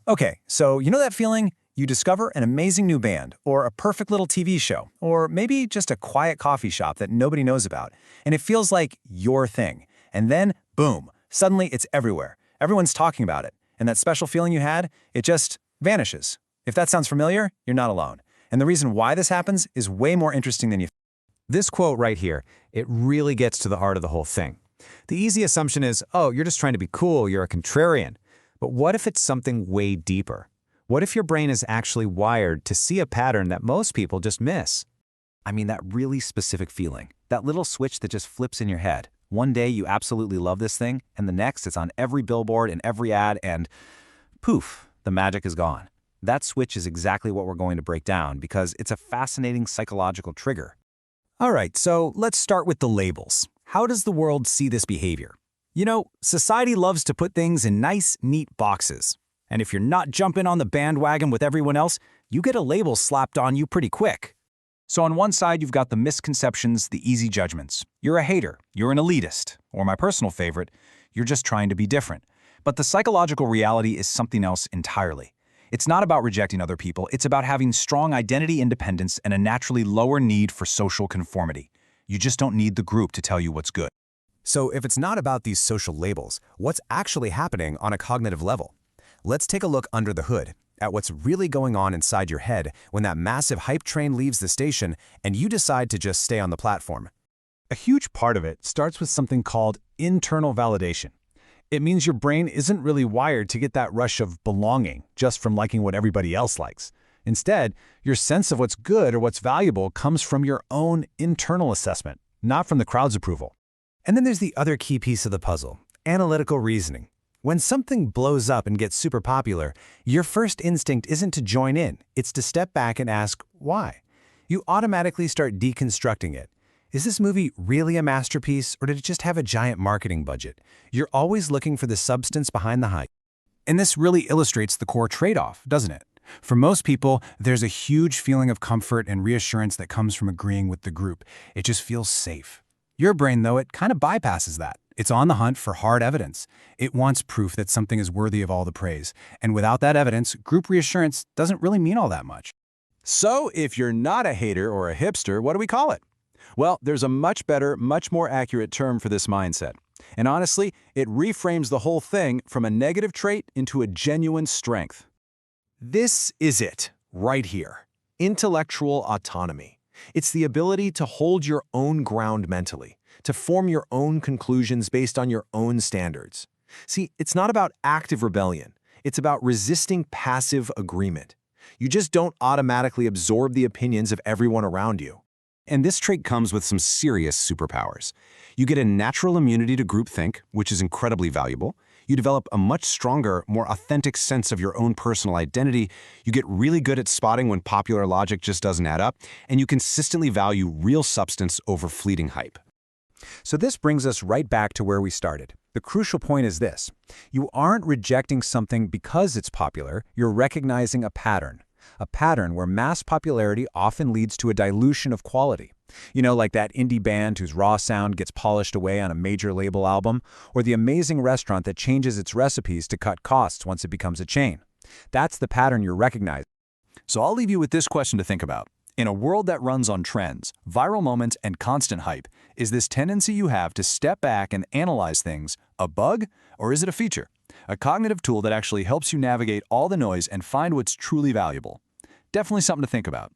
Okay, so you know that feeling? You discover an amazing new band, or a perfect little TV show, or maybe just a quiet coffee shop that nobody knows about, and it feels like your thing. And then, boom, suddenly it's everywhere. Everyone's talking about it, and that special feeling you had, it just vanishes. If that sounds familiar, you're not alone. And the reason why this happens is way more interesting than you think. This quote right here, it really gets to the heart of the whole thing. The easy assumption is, oh, you're just trying to be cool, you're a contrarian. But what if it's something way deeper? What if your brain is actually wired to see a pattern that most people just miss? I mean, that really specific feeling, that little switch that just flips in your head. One day you absolutely love this thing, and the next it's on every billboard and every ad, and poof, the magic is gone. That switch is exactly what we're going to break down because it's a fascinating psychological trigger. All right, so let's start with the labels. How does the world see this behavior? You know, society loves to put things in nice, neat boxes. And if you're not jumping on the bandwagon with everyone else, you get a label slapped on you pretty quick. So on one side, you've got the misconceptions, the easy judgments. You're a hater, you're an elitist, or my personal favorite, you're just trying to be different. But the psychological reality is something else entirely. It's not about rejecting other people, it's about having strong identity independence and a naturally lower need for social conformity. You just don't need the group to tell you what's good. So if it's not about these social labels, what's actually happening on a cognitive level? Let's take a look under the hood at what's really going on inside your head when that massive hype train leaves the station and you decide to just stay on the platform. A huge part of it starts with something called internal validation. It means your brain isn't really wired to get that rush of belonging just from liking what everybody else likes. Instead, your sense of what's good or what's valuable comes from your own internal assessment, not from the crowd's approval. And then there's the other key piece of the puzzle, analytical reasoning. When something blows up and gets super popular, your first instinct isn't to join in, it's to step back and ask, why? You automatically start deconstructing it. Is this movie really a masterpiece, or did it just have a giant marketing budget? You're always looking for the substance behind the hype. And this really illustrates the core trade-off, doesn't it? For most people, there's a huge feeling of comfort and reassurance that comes from agreeing with the group. It just feels safe. Your brain, though, it kind of bypasses that. It's on the hunt for hard evidence. It wants proof that something is worthy of all the praise. And without that evidence, group reassurance doesn't really mean all that much. So if you're not a hater or a hipster, what do we call it? Well, there's a much better, much more accurate term for this mindset. And honestly, it reframes the whole thing from a negative trait into a genuine strength. This is it, right here. Intellectual autonomy. It's the ability to hold your own ground mentally, to form your own conclusions based on your own standards. See, it's not about active rebellion. It's about resisting passive agreement. You just don't automatically absorb the opinions of everyone around you. And this trait comes with some serious superpowers. You get a natural immunity to groupthink, which is incredibly valuable. You develop a much stronger, more authentic sense of your own personal identity. You get really good at spotting when popular logic just doesn't add up, and you consistently value real substance over fleeting hype. So this brings us right back to where we started. The crucial point is this. You aren't rejecting something because it's popular, you're recognizing a pattern. A pattern where mass popularity often leads to a dilution of quality. You know, like that indie band whose raw sound gets polished away on a major label album, or the amazing restaurant that changes its recipes to cut costs once it becomes a chain. That's the pattern you're recognizing. So I'll leave you with this question to think about. In a world that runs on trends, viral moments, and constant hype, is this tendency you have to step back and analyze things a bug, or is it a feature? A cognitive tool that actually helps you navigate all the noise and find what's truly valuable. Definitely something to think about.